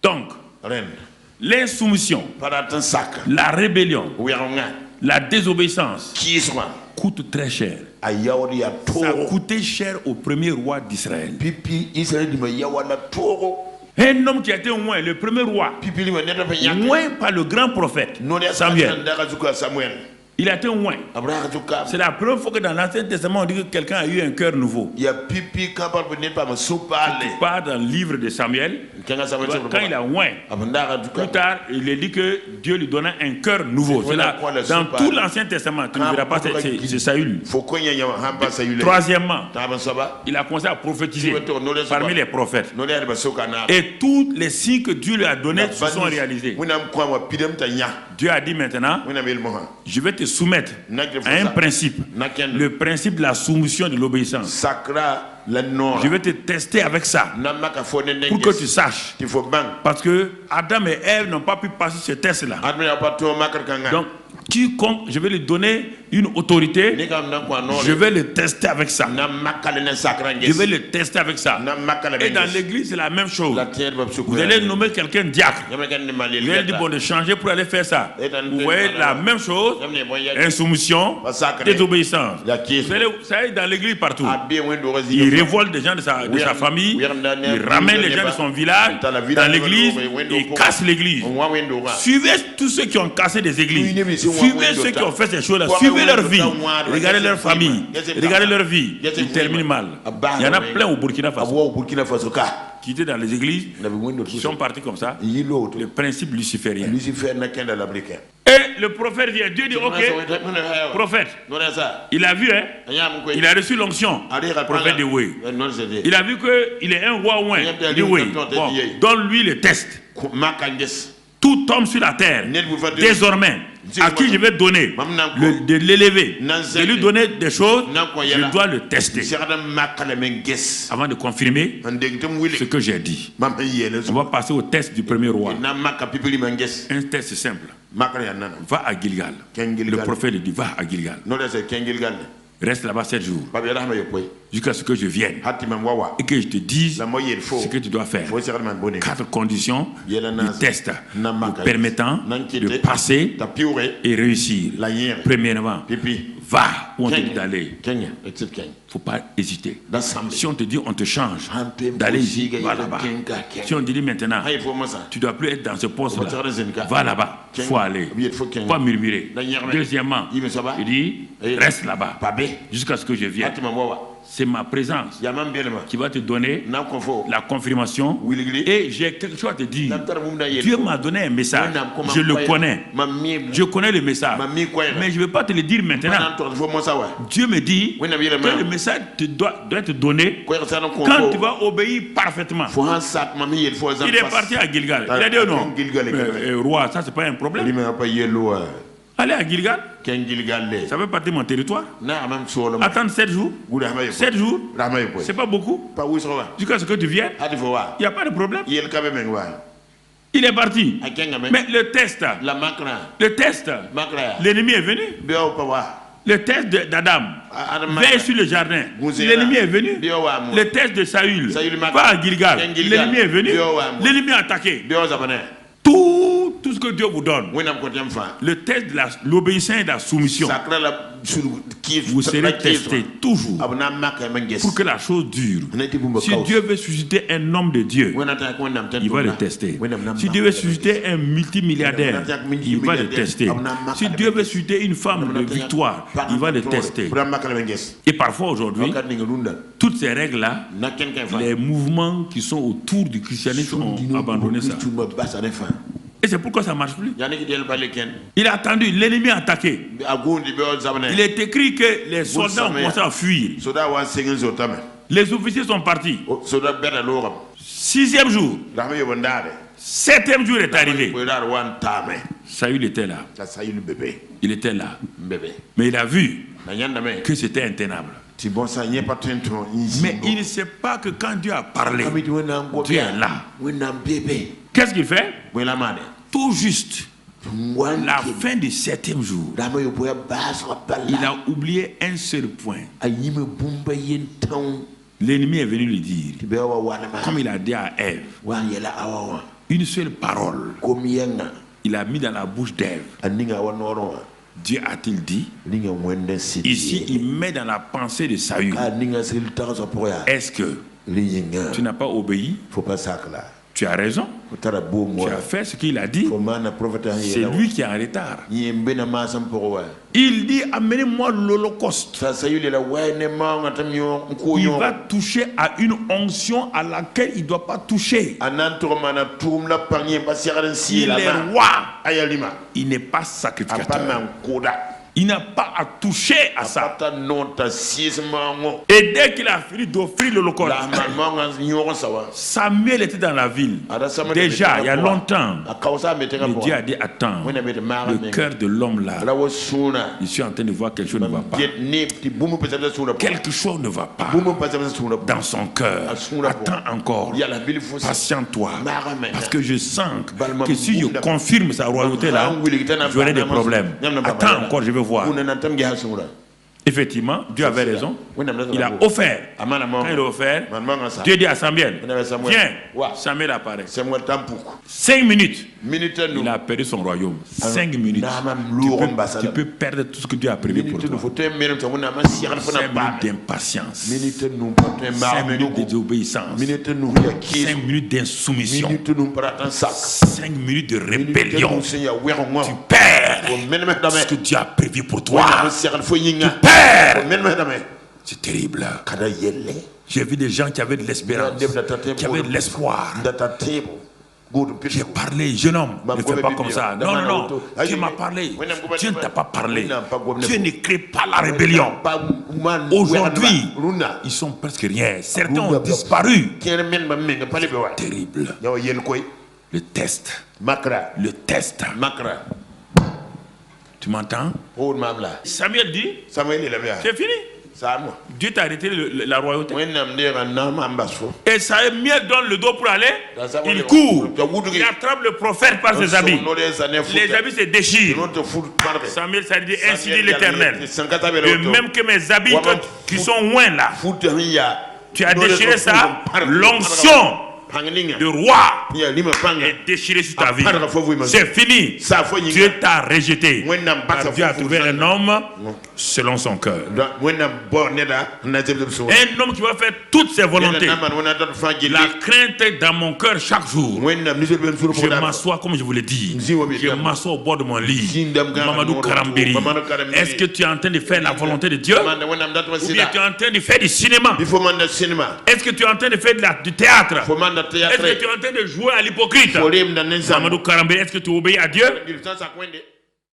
Donc, l'insoumission, la rébellion, la désobéissance coûte très cher. Ça a coûté cher au premier roi d'Israël. Un homme qui a été loin, le premier roi, loin par le grand prophète Samuel. Il a été loin. C'est la première fois que dans l'Ancien Testament on dit que quelqu'un a eu un cœur nouveau. Tu pars dans le livre de Samuel. Quand il a loin, plus tard, il est dit que Dieu lui donna un cœur nouveau. C'est là, dans tout l'Ancien Testament, tu ne verras pas c'est Saül. Troisièmement, il a commencé à prophétiser parmi les prophètes. Et tous les signes que Dieu lui a donnés se sont réalisés. Dieu a dit maintenant, je vais te soumettre à un principe, le principe de la soumission de l'obéissance. Je vais te tester avec ça pour que tu saches. Parce que Adam et Ève n'ont pas pu passer ce test-là. Donc, quiconque, je vais lui donner une autorité, je vais le tester avec ça. Je vais le tester avec ça. Et dans l'église, c'est la même chose. Vous allez nommer quelqu'un diacre. Vous allez dire, bon, de changer pour aller faire ça. Vous voyez la même chose, insoumission, désobéissance. Ça est dans l'église partout. Il révolte des gens de sa famille, il ramène les gens de son village dans l'église, il casse l'église. Suivez tous ceux qui ont cassé des églises. Suivez ceux qui ont fait ces choses-là. Suivez leur vie. Regardez leur famille. Regardez leur vie. Ils terminent mal. Il y en a plein au Burkina Faso qui étaient dans les églises, qui sont partis comme ça. Le principe luciférien. Et le prophète vient. Dieu dit, ok, prophète, il a vu, hein, il a reçu l'onction, prophète de Wé. Il a vu qu'il est un roi ouin de Wé. Bon, donne-lui le test. Tout homme sur la terre, désormais, à qui je vais donner de l'élever, de lui donner des choses, je dois le tester avant de confirmer ce que j'ai dit. On va passer au test du premier roi. Un test simple. Va à Gilgal. Le prophète lui dit, va à Gilgal. Reste là-bas 7 jours. Jusqu'à ce que je vienne. Et que je te dise ce que tu dois faire. 4 conditions du test permettant de passer et réussir. Premièrement, va où on te dit d'aller. Il ne faut pas hésiter. Si on te dit on te change, d'aller ici, va là-bas. Si on te dit maintenant, tu ne dois plus être dans ce poste-là, va là-bas. Il faut aller. Il ne faut pas murmurer. Deuxièmement, il dit reste là-bas jusqu'à ce que je vienne. C'est ma présence qui va te donner la confirmation. Et j'ai quelque chose à te dire. Dieu m'a donné un message. Je le connais. Je connais le message. Mais je ne vais pas te le dire maintenant. Dieu me dit que le message doit être donné quand tu vas obéir parfaitement. Il est parti à Gilgal. Il a dit non. Roi, ça c'est pas un problème. Allez à Gilgal. Ça fait partie de mon territoire. Attendre 7 jours. 7 jours, c'est pas beaucoup. Jusqu'à ce que tu viennes, il n'y a pas de problème. Il est parti. Mais le test, l'ennemi est venu. Le test d'Adam, veille sur le jardin, l'ennemi est venu. Le test de Saül, va à Gilgal, l'ennemi est venu. L'ennemi a attaqué. Tout ce que Dieu vous donne, le test de l'obéissance et de la soumission, vous serez testé toujours pour que la chose dure. Si Dieu veut susciter un homme de Dieu, il va le tester. Si Dieu veut susciter un multimilliardaire, il va le tester. Si Dieu veut susciter une femme de victoire, il va le tester. Et parfois aujourd'hui, toutes ces règles-là, les mouvements qui sont autour du christianisme ont abandonné ça. Et c'est pourquoi ça ne marche plus. Il a attendu, l'ennemi a attaqué. Il est écrit que les soldats ont commencé à fuir. Les officiers sont partis. 6e jour. 7e jour est arrivé. Saül était là. Il était là. Mais il a vu que c'était intenable. Mais il ne sait pas que quand Dieu a parlé, Dieu est là. Qu'est-ce qu'il fait? Tout juste la fin du 7e jour, il a oublié un seul point. L'ennemi est venu lui dire, comme il a dit à Ève, Une seule parole. Il a mis dans la bouche d'Ève. Dieu a-t-il dit? Ici, il met dans la pensée de Saül. Est-ce que tu n'as pas obéi? Tu as raison. Tu as fait ce qu'il a dit. C'est lui qui est en retard. Il dit, amenez-moi l'Holocauste. Il va toucher à une onction à laquelle il ne doit pas toucher. Il est roi. Il n'est pas sacrificateur. Il n'a pas à toucher à ça. Et dès qu'il a fini d'offrir l'Holocauste, Samuel était dans la ville. Déjà, il y a longtemps. Mais Dieu a dit, attends, le cœur de l'homme là, je suis en train de voir quelque chose ne va pas. Quelque chose ne va pas dans son cœur. Attends encore. Patiente-toi. Parce que je sens que si je confirme sa royauté là, j'aurai des problèmes. Attends encore, je vais voir. Effectivement, Dieu avait raison. Il a offert. Quand il a offert, Dieu dit à Samuel, viens. Samuel apparaît. 5 minutes. Il a perdu son royaume. 5 minutes. Tu peux perdre tout ce que Dieu a prévu pour toi. 5 minutes d'impatience. 5 minutes de désobéissance. 5 minutes d'insoumission. 5 minutes de rébellion. Tu perds ce que Dieu a prévu pour toi. Tu perds. C'est terrible. J'ai vu des gens qui avaient de l'espérance, qui avaient de l'espoir. J'ai parlé, jeune homme, ne fais pas comme ça. Non, non, non. Dieu m'a parlé. Dieu ne t'a pas parlé. Dieu ne crée pas la rébellion. Aujourd'hui, ils sont presque rien. Certains ont disparu. Terrible. Le test. Le test. Tu m'entends? Samuel dit, c'est fini. Dieu t'a arrêté la royauté. Et Samuel donne le dos pour aller. Il court. Il attrape le prophète par ses habits. Les habits se déchirent. Samuel s'est dit, ainsi dit l'Éternel. De même que mes habits qui sont loin là. Tu as déchiré ça. L'onction de roi est déchiré sur ta vie. C'est fini. Dieu t'a rejeté. Dieu a trouvé un homme selon son cœur. Un homme qui va faire toutes ses volontés. La crainte dans mon cœur chaque jour. Je m'assois comme je vous l'ai dit. Je m'assois au bord de mon lit. Mamadou Karambiri. Est-ce que tu es en train de faire la volonté de Dieu? Ou bien tu es en train de faire du cinéma? Est-ce que tu es en train de faire du théâtre? Est-ce que tu es en train de jouer à l'hypocrite? Mamadou Karambiri, est-ce que tu obéis à Dieu?